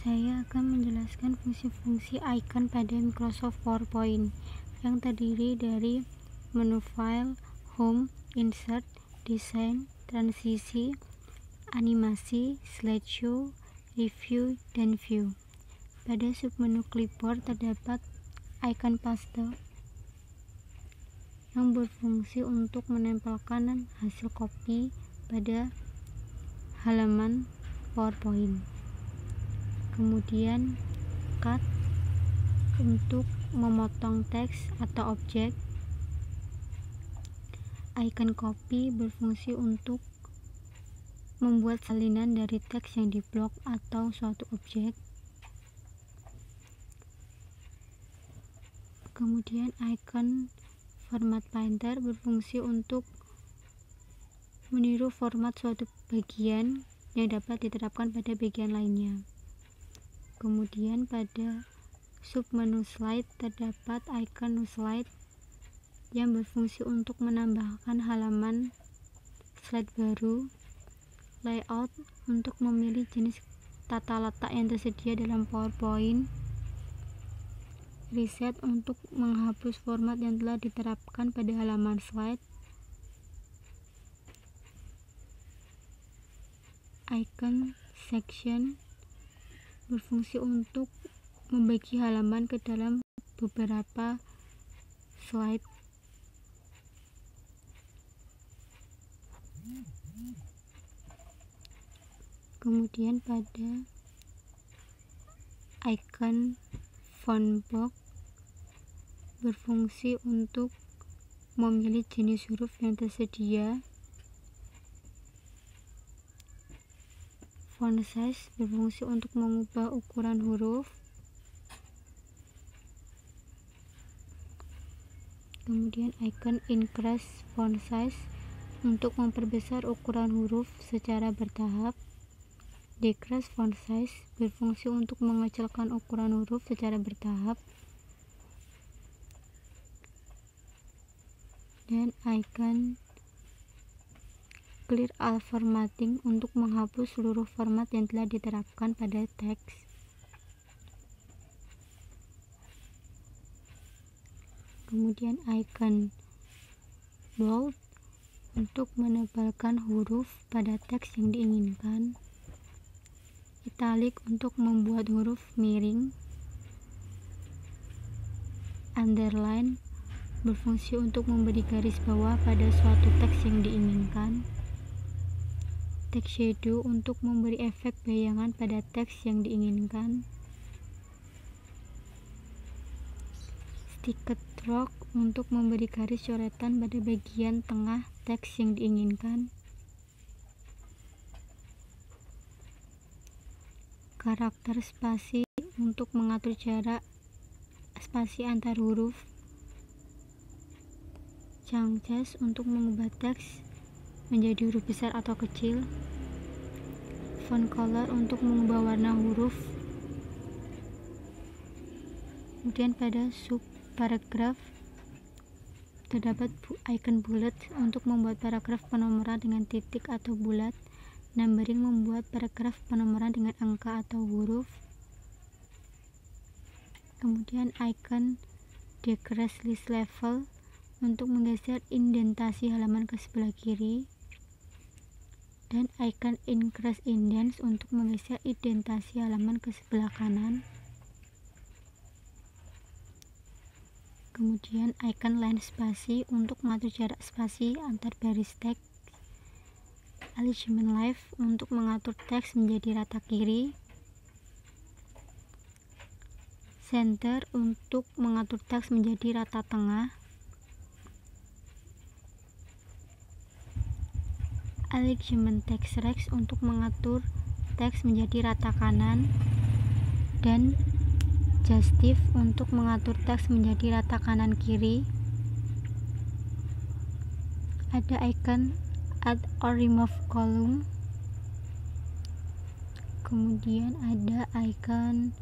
Saya akan menjelaskan fungsi-fungsi icon pada Microsoft PowerPoint yang terdiri dari menu file, home, insert, desain, transisi, animasi, slideshow, review, dan view. Pada submenu clipboard terdapat icon paste yang berfungsi untuk menempelkan hasil copy pada halaman PowerPoint. Kemudian cut untuk memotong teks atau objek. Icon copy berfungsi untuk membuat salinan dari teks yang diblok atau suatu objek. Kemudian icon format painter berfungsi untuk meniru format suatu bagian yang dapat diterapkan pada bagian lainnya. Kemudian pada submenu slide terdapat icon new slide yang berfungsi untuk menambahkan halaman slide baru, layout untuk memilih jenis tata letak yang tersedia dalam PowerPoint, reset untuk menghapus format yang telah diterapkan pada halaman slide, icon section berfungsi untuk membagi halaman ke dalam beberapa slide. Kemudian pada icon font box berfungsi untuk memilih jenis huruf yang tersedia. Font size berfungsi untuk mengubah ukuran huruf. Kemudian icon increase font size untuk memperbesar ukuran huruf secara bertahap. Decrease font size berfungsi untuk mengecilkan ukuran huruf secara bertahap. Dan icon clear all formatting untuk menghapus seluruh format yang telah diterapkan pada teks. Kemudian icon bold untuk menebalkan huruf pada teks yang diinginkan. Italic untuk membuat huruf miring. Underline berfungsi untuk memberi garis bawah pada suatu teks yang diinginkan. Text shadow untuk memberi efek bayangan pada teks yang diinginkan. Sticky stroke untuk memberi garis coretan pada bagian tengah teks yang diinginkan. Karakter spasi untuk mengatur jarak spasi antar huruf. Chunks untuk mengubah teks menjadi huruf besar atau kecil. Font color untuk mengubah warna huruf. Kemudian pada sub paragraf terdapat icon bullet untuk membuat paragraf penomoran dengan titik atau bulat. Numbering membuat paragraf penomoran dengan angka atau huruf. Kemudian icon decrease list level untuk menggeser indentasi halaman ke sebelah kiri. Dan icon increase indents untuk menggeser indentasi halaman ke sebelah kanan. Kemudian icon line spasi untuk mengatur jarak spasi antar baris teks. Alignment left untuk mengatur teks menjadi rata kiri. Center untuk mengatur teks menjadi rata tengah. Alignment text right untuk mengatur teks menjadi rata kanan. Dan justif untuk mengatur teks menjadi rata kanan kiri. Ada icon add or remove column. Kemudian ada icon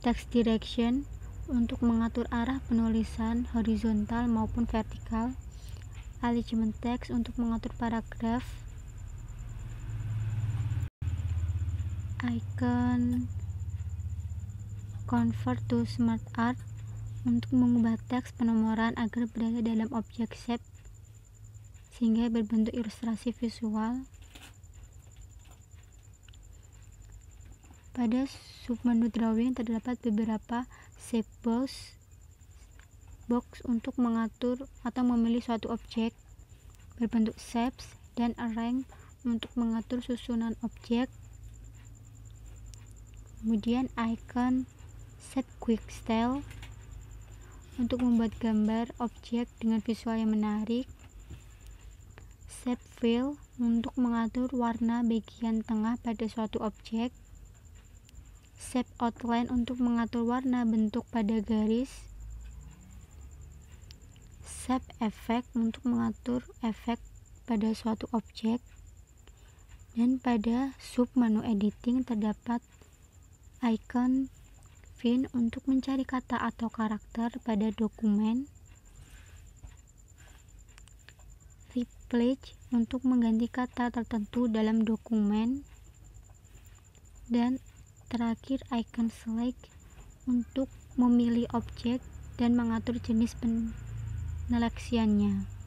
text direction untuk mengatur arah penulisan horizontal maupun vertikal. Alignment text untuk mengatur paragraf. icon convert to smart art untuk mengubah teks penomoran agar berada dalam objek shape sehingga berbentuk ilustrasi visual. Pada submenu drawing terdapat beberapa shape box untuk mengatur atau memilih suatu objek berbentuk shapes, dan arrange untuk mengatur susunan objek. Kemudian icon set quick style untuk membuat gambar objek dengan visual yang menarik. Shape fill untuk mengatur warna bagian tengah pada suatu objek. Shape outline untuk mengatur warna bentuk pada garis. Shape effect untuk mengatur efek pada suatu objek. Dan pada submenu editing terdapat icon find untuk mencari kata atau karakter pada dokumen. Replace untuk mengganti kata tertentu dalam dokumen. Dan terakhir icon select untuk memilih objek dan mengatur jenis penyeleksiannya.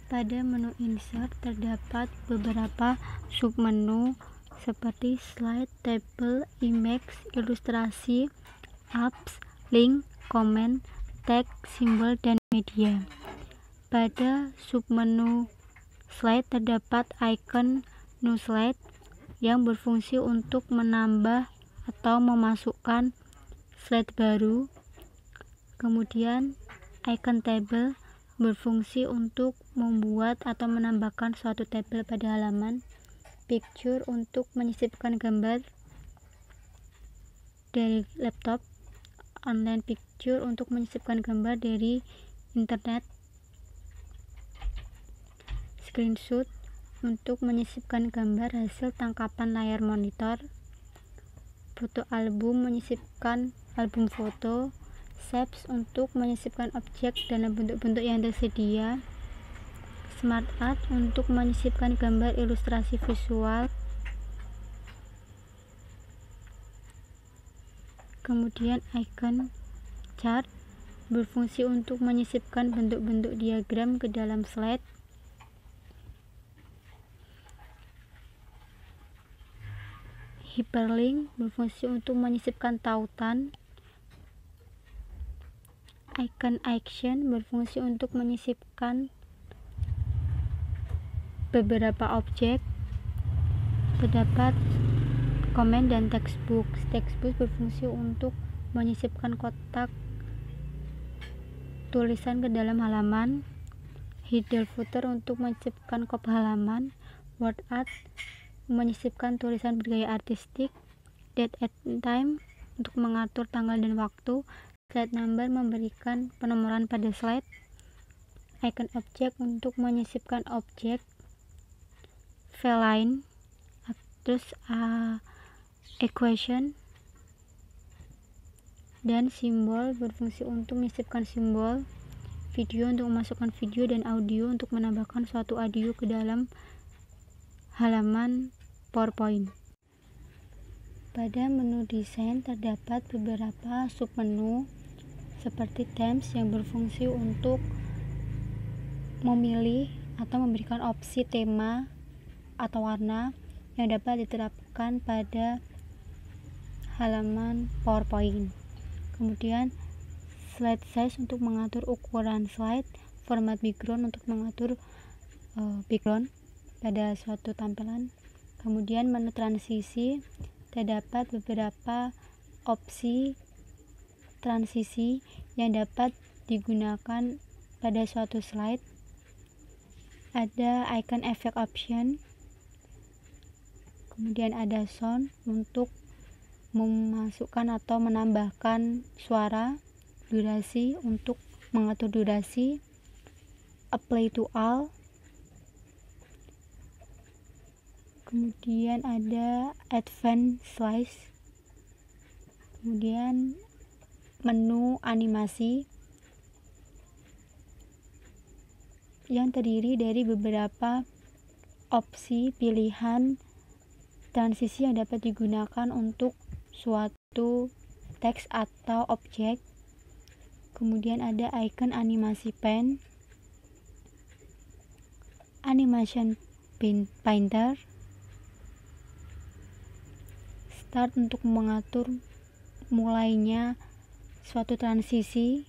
Pada menu insert terdapat beberapa submenu seperti slide, table, image, ilustrasi, apps, link, comment, tag, simbol, dan media. Pada submenu slide terdapat icon new slide yang berfungsi untuk menambah atau memasukkan slide baru. Kemudian icon table berfungsi untuk membuat atau menambahkan suatu tabel pada halaman. Picture untuk menyisipkan gambar dari laptop. Online picture untuk menyisipkan gambar dari internet. Screenshot untuk menyisipkan gambar hasil tangkapan layar monitor. Foto album menyisipkan album foto. Shapes untuk menyisipkan objek dalam bentuk-bentuk yang tersedia. Smart art untuk menyisipkan gambar ilustrasi visual. Kemudian icon chart berfungsi untuk menyisipkan bentuk-bentuk diagram ke dalam slide. Hyperlink berfungsi untuk menyisipkan tautan. Icon action berfungsi untuk menyisipkan beberapa objek. Terdapat komen dan textbook. Textbook berfungsi untuk menyisipkan kotak tulisan ke dalam halaman. Header footer untuk menyisipkan kop halaman. Word art menyisipkan tulisan bergaya artistik. Date and time untuk mengatur tanggal dan waktu. Slide number memberikan penomoran pada slide. Icon objek untuk menyisipkan objek. Feline, terus equation, dan simbol berfungsi untuk menyisipkan simbol. Video untuk memasukkan video, dan audio untuk menambahkan suatu audio ke dalam halaman PowerPoint. Pada menu desain terdapat beberapa submenu seperti themes yang berfungsi untuk memilih atau memberikan opsi tema atau warna yang dapat diterapkan pada halaman PowerPoint. Kemudian slide size untuk mengatur ukuran slide. Format background untuk mengatur background pada suatu tampilan. Kemudian menu transisi terdapat beberapa opsi transisi yang dapat digunakan pada suatu slide. Ada icon effect option, kemudian ada sound untuk memasukkan atau menambahkan suara, durasi untuk mengatur durasi, apply to all, kemudian ada advanced slice, kemudian menu animasi yang terdiri dari beberapa opsi pilihan transisi yang dapat digunakan untuk suatu teks atau objek. Kemudian ada icon animasi pen, animation painter, start untuk mengatur mulainya suatu transisi.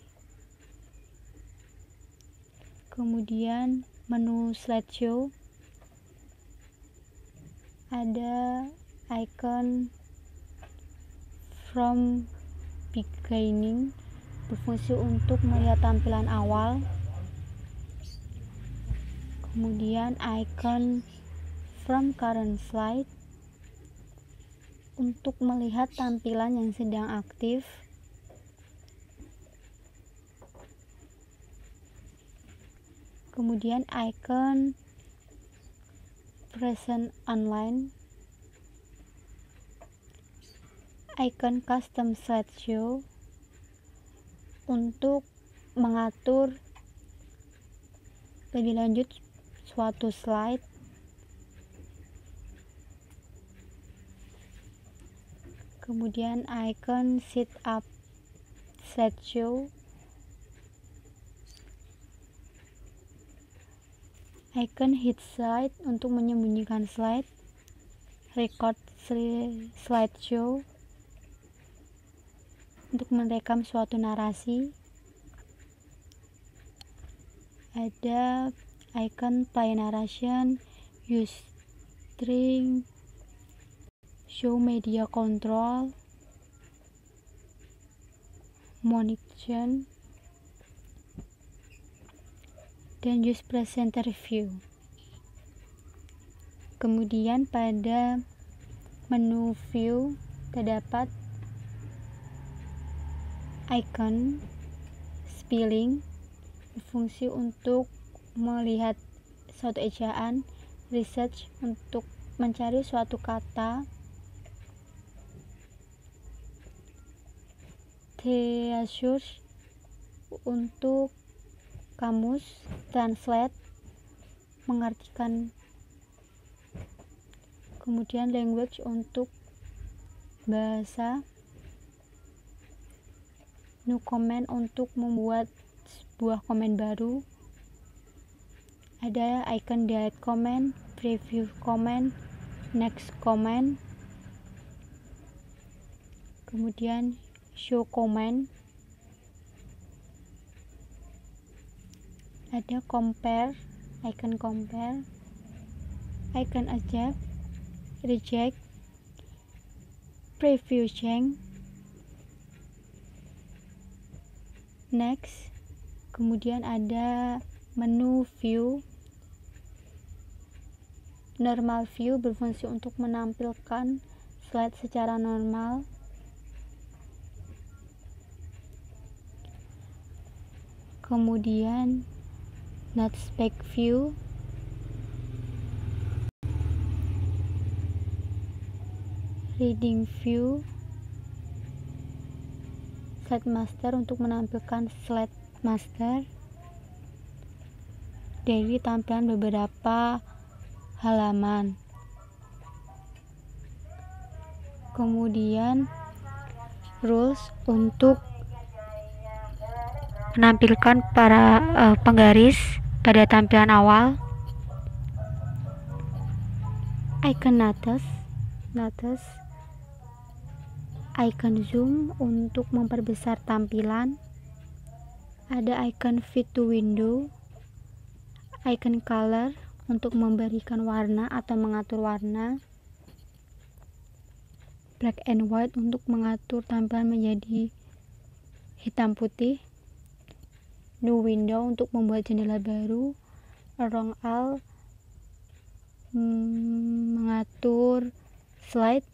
Kemudian menu slideshow, ada icon from beginning berfungsi untuk melihat tampilan awal. Kemudian icon from current slide untuk melihat tampilan yang sedang aktif. Kemudian icon present online, icon custom slideshow untuk mengatur lebih lanjut suatu slide. Kemudian icon sit up slideshow, icon hide slide untuk menyembunyikan slide, record slideshow untuk merekam suatu narasi. Ada icon play narration, use string, show media control, monetization, dan use presenter view. Kemudian pada menu view terdapat icon spelling berfungsi untuk melihat suatu ejaan, research untuk mencari suatu kata, thesaurus untuk kamus, translate mengartikan, kemudian language untuk bahasa, new comment untuk membuat sebuah komen baru, ada icon delete comment, preview comment, next comment, kemudian show comment, ada compare, icon compare, icon accept, reject, preview change, next. Kemudian ada menu view, normal view berfungsi untuk menampilkan slide secara normal. Kemudian not spec view, reading view, slide master untuk menampilkan slide master dari tampilan beberapa halaman. Kemudian rules untuk menampilkan para penggaris pada tampilan awal, icon notice, icon zoom untuk memperbesar tampilan, ada icon fit to window, icon color untuk memberikan warna atau mengatur warna, black and white untuk mengatur tampilan menjadi hitam putih, new window untuk membuat jendela baru, wrong all mengatur slide,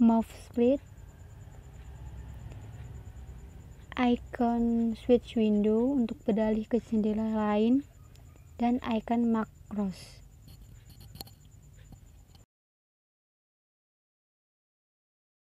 move split, icon switch window untuk beralih ke jendela lain, dan icon macros.